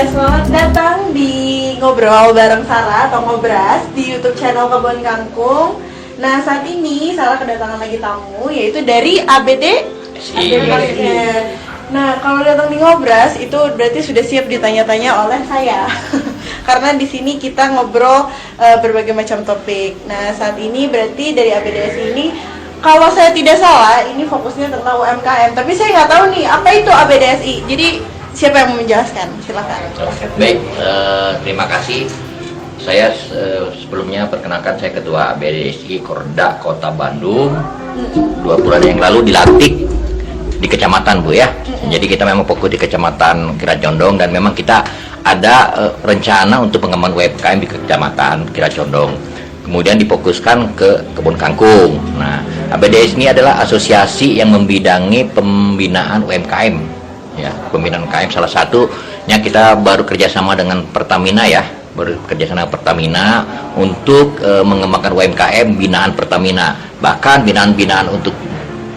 selamat datang di Ngobrol bareng Sarah atau Ngobras di YouTube channel Kebun Kangkung. Nah, saat ini Sarah kedatangan lagi tamu, yaitu dari ABD. Nah, kalau datang di Ngobras itu berarti sudah siap ditanya-tanya oleh saya. Karena di sini kita ngobrol berbagai macam topik. Nah, saat ini berarti dari ABDS ini, kalau saya tidak salah, ini fokusnya tentang UMKM. Tapi saya nggak tahu nih, apa itu ABDSI. Jadi, siapa yang mau menjelaskan? Silakan. Baik, terima kasih. Saya sebelumnya perkenalkan, saya Ketua ABDSI Korda Kota Bandung. 2 bulan yang lalu dilantik di kecamatan, Bu ya. Jadi kita memang fokus di Kecamatan Kiracondong, dan memang kita ada rencana untuk pengembangan UMKM di Kecamatan Kiracondong. Kemudian difokuskan ke Kebun Kangkung. Nah, ABDS ini adalah asosiasi yang membidangi pembinaan UMKM. Ya, pembinaan UMKM salah satunya kita baru kerjasama dengan Pertamina ya, bekerjasama dengan Pertamina untuk mengembangkan UMKM binaan Pertamina. Bahkan binaan-binaan untuk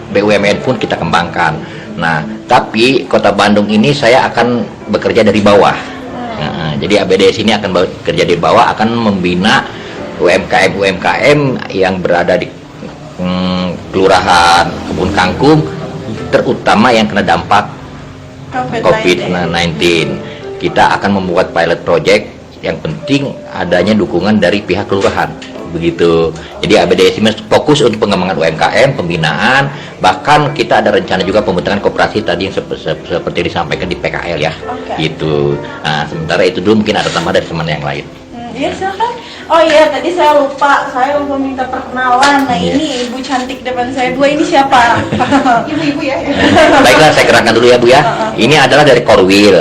BUMN pun kita kembangkan. Nah, tapi Kota Bandung ini saya akan bekerja dari bawah. Nah, jadi ABDS ini akan bekerja di bawah, akan membina UMKM yang berada di Kelurahan Kebun Kangkung, terutama yang kena dampak COVID-19. Kita akan membuat pilot project, yang penting adanya dukungan dari pihak kelurahan. Begitu. Jadi ABDS ini fokus untuk pengembangan UMKM, pembinaan, bahkan kita ada rencana juga pembentukan koperasi tadi yang seperti disampaikan di PKL ya. Gitu. Nah, sementara itu dulu, mungkin ada tambahan dari teman yang lain. Iya, silakan. Oh iya, tadi saya lupa minta perkenalan. Nah, ini ibu cantik depan saya. Bu, ini siapa? Ibu-ibu ya. Baiklah, saya kerahkan dulu ya, Bu ya. Ini adalah dari Korwil.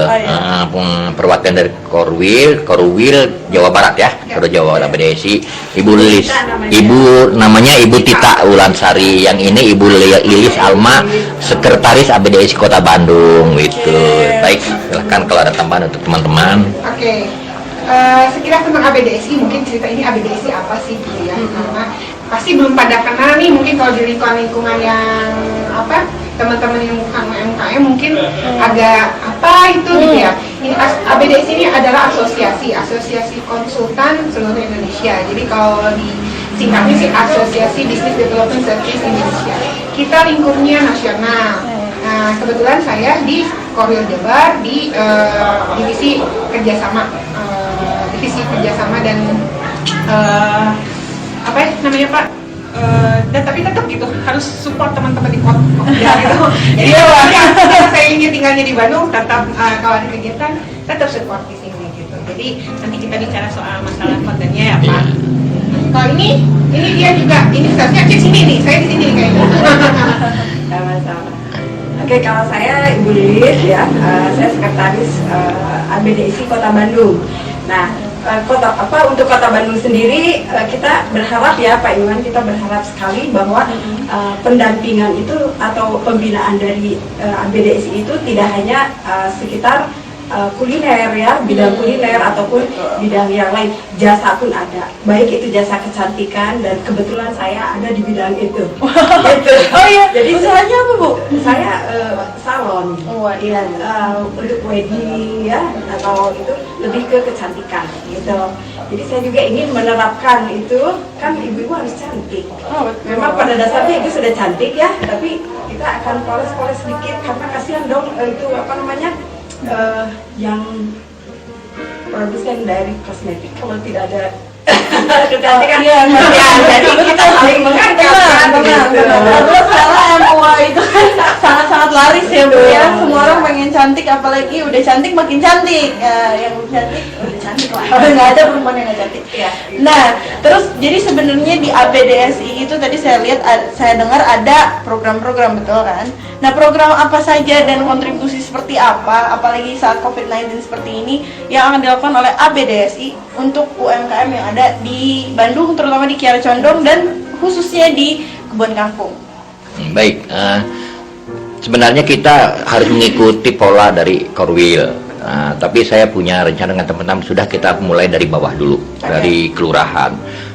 Perwakilan dari Korwil Jawa Barat ya. Jawa Barat ABDSI. Ibu Lilis. Ibu namanya Ibu Tita Ulansari. Yang ini Ibu Lilis Alma, sekretaris ABDSI Kota Bandung gitu. Baik, silakan kalau ada tambahan untuk teman-teman. Oke. Sekilas tentang ABDSI, mungkin cerita ini ABDSI apa sih gitu ya, karena pasti belum pada kenal nih, mungkin kalau di lingkungan yang apa, teman-teman yang bukan UMKM mungkin agak apa itu gitu ya. Ini ABDSI ini adalah asosiasi konsultan seluruh Indonesia. Jadi kalau di singkatnya sih Asosiasi Business Development Service Indonesia. Kita lingkupnya nasional. Nah, kebetulan saya di Korwil Jabar di divisi kerjasama dan apa ya namanya Pak, dan tapi tetap gitu harus support teman-teman di kota gitu. Jadi saya ini tinggalnya di Bandung, tetap kalau ada kegiatan tetap support di sini gitu. Jadi nanti kita bicara soal masalah kontennya ya Pak. Kalau ini dia juga, ini seharusnya di sini nih, saya di sini kayaknya. Sama-sama. Oke, kalau saya Ibu Lilis ya, saya sekretaris ABDSI Kota Bandung. Nah, untuk Kota Bandung sendiri kita berharap ya Pak Iwan, kita berharap sekali bahwa pendampingan itu atau pembinaan dari ABDSI itu tidak hanya sekitar kuliner ya, bidang kuliner ataupun bidang yang lain, jasa pun ada, baik itu jasa kecantikan, dan kebetulan saya ada di bidang itu. Gitu. Oh iya, jadi usahanya apa Bu? Saya salon, iya, untuk wedding ya, atau itu lebih ke kecantikan gitu. Jadi saya juga ingin menerapkan itu, kan ibu-ibu harus cantik. Memang pada dasarnya itu sudah cantik ya, tapi kita akan poles-poles sedikit karena kasihan dong itu apa namanya, yang produsen dari kosmetik kalau tidak ada kecantikan, ya, jadi kita saling mengangkat. Terus sekarang MUA itu kan sangat-sangat laris ya Bu ya. Semua orang pengen cantik, apalagi udah cantik makin cantik. Yang cantik udah cantik lah. Nggak ada perempuan yang nggak cantik. Nah, terus jadi sebenarnya di ABDSI itu tadi saya lihat, saya dengar ada program-program, betul kan? Nah, program apa saja dan kontribusi seperti apa, apalagi saat COVID-19 seperti ini, yang akan dilakukan oleh ABDSI untuk UMKM yang ada di Bandung, terutama di Kiara Condong dan khususnya di Kebun Kangkung. Baik, sebenarnya kita harus mengikuti pola dari Korwil. Tapi saya punya rencana dengan teman-teman, sudah kita mulai dari bawah dulu, dari kelurahan.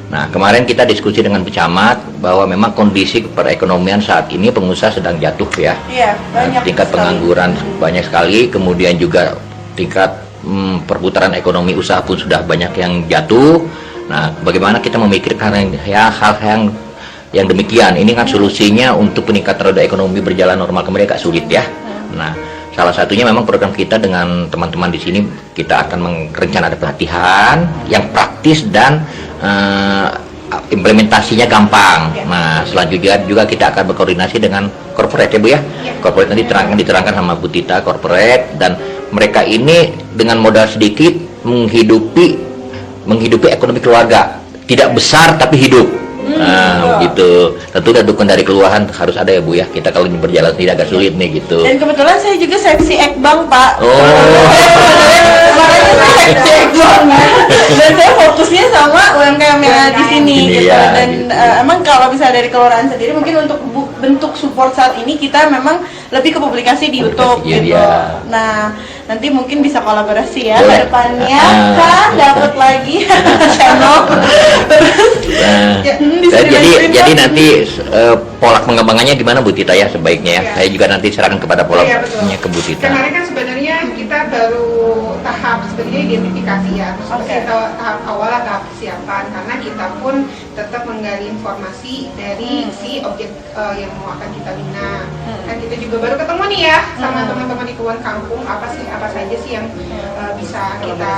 Nah, kemarin kita diskusi dengan pecamat bahwa memang kondisi perekonomian saat ini pengusaha sedang jatuh ya. Iya, banyak tingkat sekali. Pengangguran banyak sekali, kemudian juga tingkat perputaran ekonomi usaha pun sudah banyak yang jatuh. Nah, bagaimana kita memikirkan hal-hal yang demikian? Ini kan solusinya untuk peningkatan roda ekonomi berjalan normal kembali agak sulit ya. Nah, salah satunya memang program kita dengan teman-teman di sini, kita akan merencanakan ada pelatihan yang praktis dan implementasinya gampang. Nah, selanjutnya juga kita akan berkoordinasi dengan corporate ya Bu ya. Corporate nanti diterangkan sama Bu Tita corporate, dan mereka ini dengan modal sedikit menghidupi ekonomi keluarga, tidak besar tapi hidup. Nah, begitu. Tentu ada dukungan dari kelurahan harus ada ya Bu ya. Kita kalau ini berjalan sendiri agak sulit nih gitu. Dan kebetulan saya juga seksi Ekbang Pak. Oh. Kemarin saya seksi Ekbang. Dan saya fokusnya sama UMKM yang ada di sini gitu. Ya, Dan gitu. Emang kalau bisa dari kelurahan sendiri mungkin untuk bentuk support saat ini kita memang lebih ke publikasi di YouTube gitu. Ya. Nah, nanti mungkin bisa kolaborasi ya Boleh. ke depannya kan dapat lagi channel. Terus Jadi nanti pola pengembangannya gimana Bu Tita ya sebaiknya ya? Saya juga nanti serahkan kepada polanya ke Bu Tita. Kemarin kan sebenarnya kita baru tahap sebenarnya identifikasi ya, maksudnya kita tahap awal, tahap persiapan, karena kita pun tetap menggali informasi dari si objek yang mau akan kita bina. Kan kita juga baru ketemu nih ya sama teman-teman di Kebun Kampung, apa saja sih yang bisa kita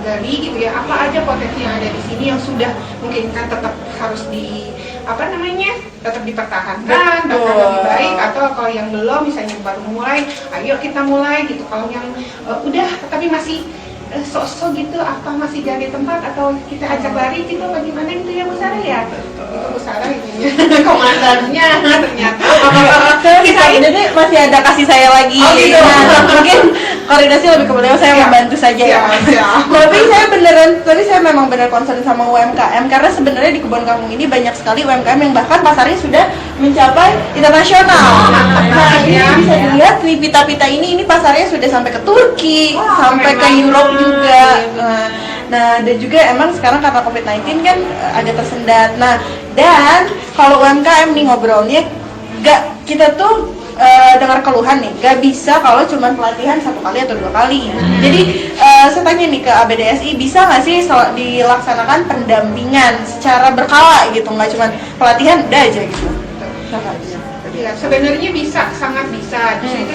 gali gitu ya, apa aja potensi yang ada di sini yang sudah mungkin kan tetap harus tetap dipertahankan, bahkan lebih baik, atau kalau yang belum misalnya baru mulai, ayo kita mulai gitu. Kalau yang udah tapi masih sok-sok gitu, apa masih jadi tempat atau kita ajak lari gitu, bagaimana gitu ya Bu Sarah ya? Itu Bu Sarah ininya komandannya ternyata. Kita ini masih ada kasih saya lagi. Oh, gitu. Nah, mungkin koordinasi lebih ke beliau, saya membantu saja ya. Tapi saya memang benar concern sama UMKM, karena sebenarnya di Kebun Kampung ini banyak sekali UMKM yang bahkan pasarnya sudah mencapai internasional. Nah, ini bisa dilihat nih pita-pita ini pasarnya sudah sampai ke Turki, sampai ke Europe juga. Nah, dan juga emang sekarang karena COVID-19 kan agak tersendat. Nah, dan kalau UMKM nih ngobrolnya, kita tuh dengar keluhan nih, gak bisa kalau cuma pelatihan 1 kali atau 2 kali. Jadi saya tanya nih ke ABDSI, bisa nggak sih dilaksanakan pendampingan secara berkala gitu, nggak cuma pelatihan udah aja gitu. Ya, sebenarnya bisa, sangat bisa. Di situ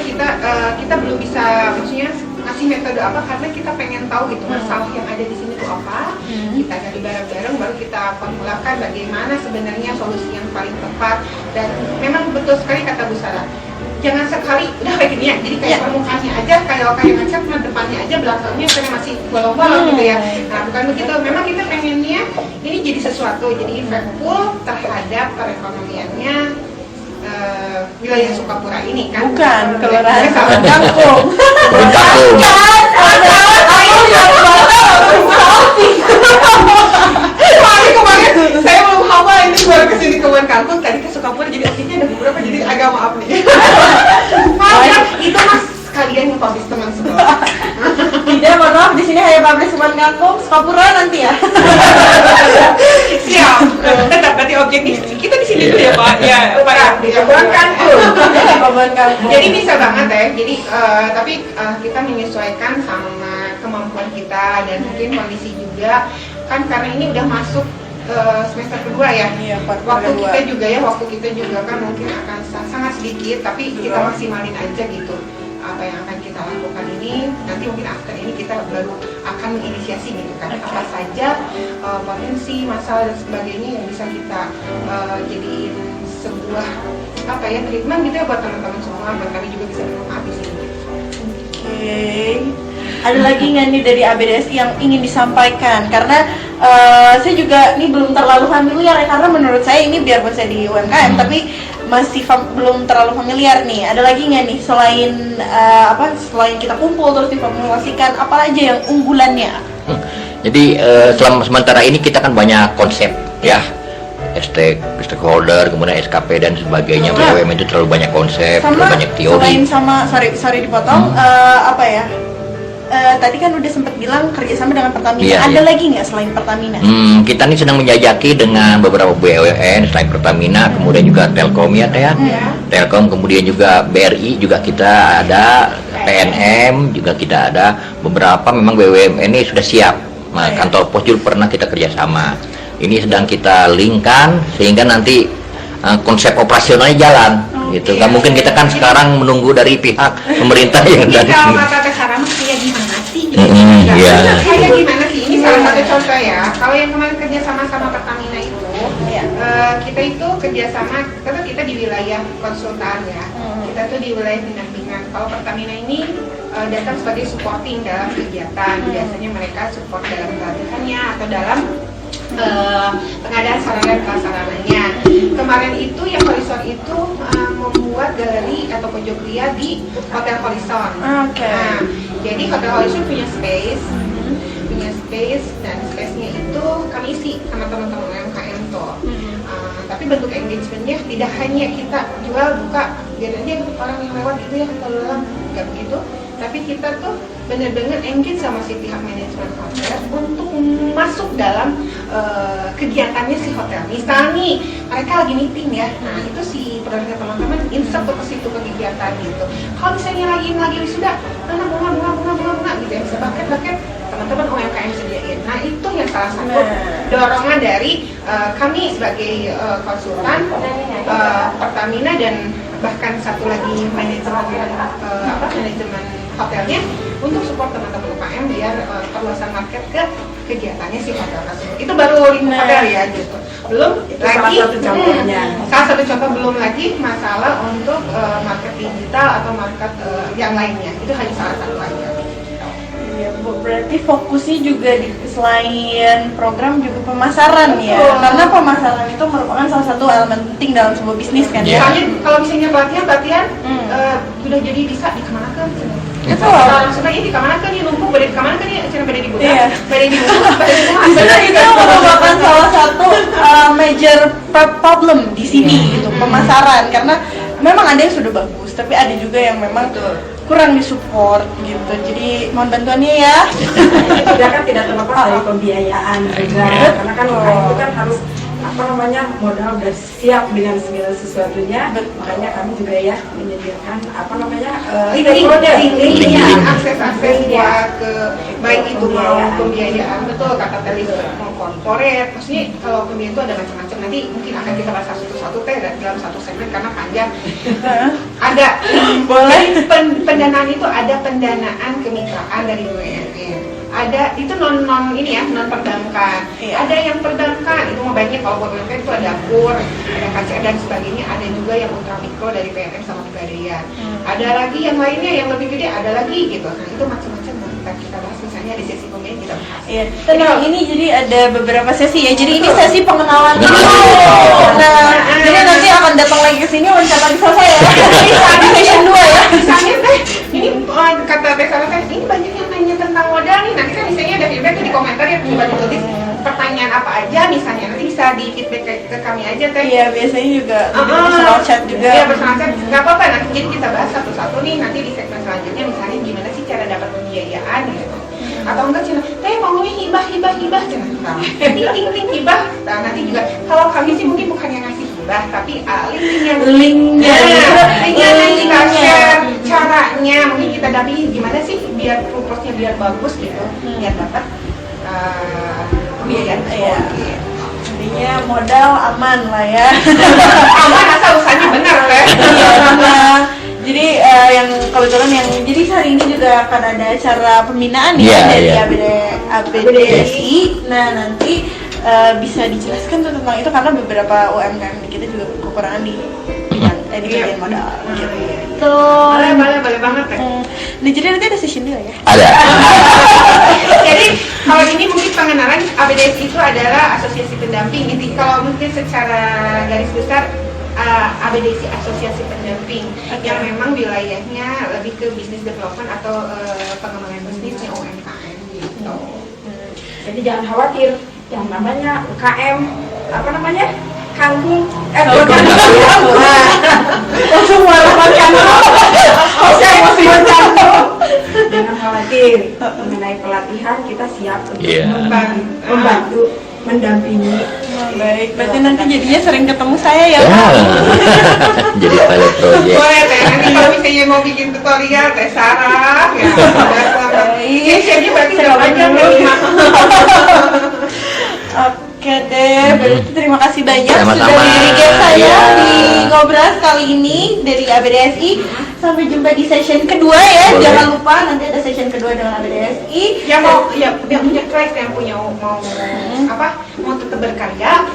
kita belum bisa, maksudnya ngasih metode apa, karena kita pengen tahu gitu masalah yang ada di sini itu apa. Kita gali bareng-bareng, baru kita formulakan bagaimana sebenarnya solusi yang paling tepat. Dan memang betul sekali kata Bu Sarah, jangan sekali udah kayak gini ya, jadi kayak permukaannya aja, kayak ngecat, nah depannya aja, belakangnya karena masih bolong-bolong gitu ya. Nah, bukan begitu. Memang kita pengennya ini jadi sesuatu, jadi impactful terhadap perekonomiannya wilayah Sukapura ini kan. Bukan, kelurahan Kebun Kampung. Kebun Kampung. Kemarin saya belum hafal, ini baru kesini Kebun Kampung, tadi ke Sukapura, jadi akhirnya ada beberapa, jadi agak maaf nih. Itu mas kalian yang publish teman semua. Tidak, mohon maaf, di sini hanya publish Kebun Kampung, Sukapura nanti ya. Siap. Tetap berarti objektif kita di sini dulu ya Pak. Ya, Pak di Kebun Kampung. Jadi bisa banget ya. Jadi tapi kita menyesuaikan sama kemampuan kita dan mungkin kondisi juga. Kan karena ini udah masuk semester kedua ya. Iya, waktu kita juga kan mungkin akan sangat sedikit, tapi kita maksimalin aja gitu. Apa yang akan kita lakukan ini, nanti mungkin after ini kita baru akan menginisiasi gitu kan, apa saja potensi, masalah dan sebagainya yang bisa kita jadiin sebuah treatment gitu ya buat teman-teman semua, buat kami juga bisa bermanfaat di sini. Oke. Ada lagi nggak nih dari ABDSI yang ingin disampaikan? Karena saya juga ini belum terlalu familiar ya, karena menurut saya ini biarpun saya di UMKM tapi masih belum terlalu familiar nih. Ada lagi nggak nih selain selain kita kumpul terus diformulasikan, apa aja yang unggulannya? Jadi selama sementara ini kita kan banyak konsep ya, stakeholder, kemudian SKP dan sebagainya. BUMN itu terlalu banyak konsep, terlalu banyak teori. Selain sorry dipotong, tadi kan udah sempat bilang kerjasama dengan Pertamina. Iya, Ada iya. lagi nggak selain Pertamina? Kita nih sedang menjajaki dengan beberapa BUMN selain Pertamina, kemudian juga Telkom ya Teh. Telkom, kemudian juga BRI juga kita ada, PNM juga kita ada. Beberapa memang BUMN ini sudah siap. Nah, kantor pos juga pernah kita kerjasama. Ini sedang kita linkkan sehingga nanti konsep operasionalnya jalan. Gitu. Kan mungkin kita kan sekarang menunggu dari pihak pemerintah yang Jadi dari kalau kata Teh Sarah mah kayak gimana sih? iya. Kayak gimana sih? Ini salah satu contoh ya. Kalau yang kemarin kerja sama Pertamina itu, kita itu kerjasama, tetap kita di wilayah konsultan ya. Kita tuh di wilayah pendampingan. Kalau Pertamina ini datang sebagai supporting dalam kegiatan. Biasanya mereka support dalam pelatihannya atau dalam pengadaan sarana dan prasarananya. Kemarin itu yang Horizon itu membuat galeri atau pojok ria di Hotel Horizon. Nah, jadi Hotel Horizon punya space, dan space-nya itu kami isi sama teman-teman UMKM tuh. Tapi bentuk engagementnya tidak hanya kita jual buka, biar aja orang yang lewat itu ya kita dalam, nggak begitu. Tapi kita tuh benar-benar engage sama si pihak manajemen hotel untuk masuk dalam kegiatannya si hotel. Misalnya nih, mereka lagi meeting ya, nah itu si produknya teman-teman insert ke situ ke kegiatan gitu. Kalau misalnya lagi wisuda, mana bunga gitu ya, bisa buket teman-teman UMKM sediain. Nah itu yang salah satu dorongan dari kami sebagai konsultan Pertamina dan bahkan satu lagi manajemen hotelnya untuk support teman-teman UKM biar perluasan market ke kegiatannya si hotel tersebut. Itu baru lingkup hotel ya gitu. Belum Itu lagi salah satu contohnya. salah satu contoh, belum lagi masalah untuk market digital atau market yang lainnya. Itu hanya salah satu aja. Iya, Bu, berarti fokusnya juga selain program juga pemasaran ya. Betul. Karena pemasaran itu merupakan salah satu elemen penting dalam sebuah bisnis kan. Iya. Misalnya kalau misalnya pelatihan sudah jadi bisa dikemanakan? Itu langsung aja dikemanakan nih, numpuk beda dikemanakan nih, acara beda dibuka, Iya. beda dibuka, Sebenarnya itu merupakan salah satu major problem di sini gitu, pemasaran. Karena memang ada yang sudah bagus, tapi ada juga yang memang kurang disupport gitu. Jadi mohon bantuannya ya. Juga kan tidak terlepas dari pembiayaan juga, karena kan UKM itu kan harus modal udah siap dengan segala sesuatunya. Makanya kami juga ya menyediakan link akses buat ke baik itu mau pembiayaan, betul kata tadi, mau corporate, maksudnya kalau pembiayaan itu ada macam-macam. Nanti mungkin akan kita bahas satu-satu dalam satu segmen karena panjang. Ada boleh pendanaan itu, ada pendanaan kemitraan dari BUMN. Ada itu non perbankan. Ada yang perbankan itu mau banyak. Kalau perbankan itu ada KUR, ada KCR dan sebagainya. Ada juga yang ultramikro dari PNM sama Pegadaian. Ada lagi yang lainnya yang lebih gede, ada lagi gitu. Nah itu macam-macam yang kita bahas, misalnya di sesi pembiayaan kita bahas. Iya, tenang, ini jadi ada beberapa sesi ya. Jadi ini sesi pengenalan dulu. Nah, jadi nanti akan datang lagi ke sini wawancara lagi selesai ya. Di session 2 ya. Misalnya ini kata Teh Sarah, ini banyak yang nanya tentang modal nih. Nanti kan misalnya ada feedback di komentar ya, coba ditulis pertanyaan apa aja misalnya, nanti bisa di feedback ke kami aja Teh. Iya, biasanya juga di personal chat juga. Iya, personal chat, nggak apa-apa, nanti jadi kita bahas satu-satu nih, nanti di segmen selanjutnya misalnya gimana sih cara dapat pembiayaan gitu. Atau enggak cina, Teh maunya hibah cina, ting hibah. Nah nanti juga, kalau kami sih mungkin bukan yang ngasih hibah, tapi linknya nanti kita share caranya, mungkin kita dampingi gimana sih biar proposnya biar bagus gitu, biar dapat pembiayaan. Iya. Intinya modal aman lah ya. Aman asal usahanya benar Teh. Iya, sama. Jadi yang kebetulan yang jadi hari ini juga akan ada acara pembinaan ya dari ABDSI. Nah nanti bisa dijelaskan tuh tentang itu karena beberapa UMKM kita juga kekurangan di bidang di bagian modal. Gitu. Boleh banget Teh. Nah jadi nanti ada session 2 ya. Ada. Jadi kalau ini mungkin pengenalan, ABDSI itu adalah asosiasi pendamping. Jadi kalau mungkin secara garis besar ABDSI Asosiasi Pendamping yang memang wilayahnya lebih ke business development atau pengembangan bisnisnya UMKM gitu. Jadi jangan khawatir, yang namanya UKM kangkung langsung warna kangkung. Jangan khawatir khawatir mengenai pelatihan, kita siap untuk Iya. membantu, mendampingi. Baik, berarti nanti jadinya sering ketemu saya ya, Ya. Pak. Jadi pilot project. Boleh teh, nanti kalau misalnya mau bikin tutorial teh Sarah ya. Baik. Jadi berarti udah panjang Iya. nih. Oke deh, berarti terima kasih banyak Sama-sama. sudah menjadi guest saya Iya. di Ngobras kali ini dari ABDSI. Sampai jumpa di session kedua ya. Boleh. Jangan lupa nanti ada session kedua dengan ABDSI. Yang mau yang punya craft, yang punya mau apa? Mau tetap berkarya,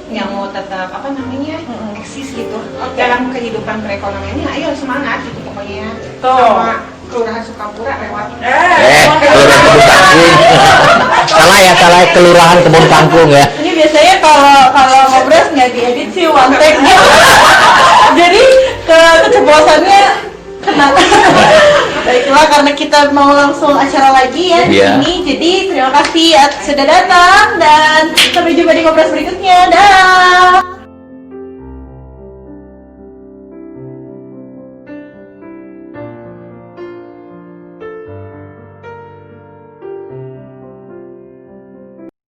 yang mau tetap apa namanya? Eksis gitu dalam kehidupan perekonomiannya. Ayo semangat gitu pokoknya. Tuh. Sama Kelurahan Sukapura lewat. Kelurahan Kebun Kangkung. Salah ya, Kelurahan Kebun Kangkung ya. Ini biasanya kalau Ngobras nggak diedit sih one take nya. Jadi keceplosannya kena. Baiklah, karena kita mau langsung acara lagi ya di Iya. sini. Jadi terima kasih sudah datang dan sampai jumpa di Ngobras berikutnya. Dah.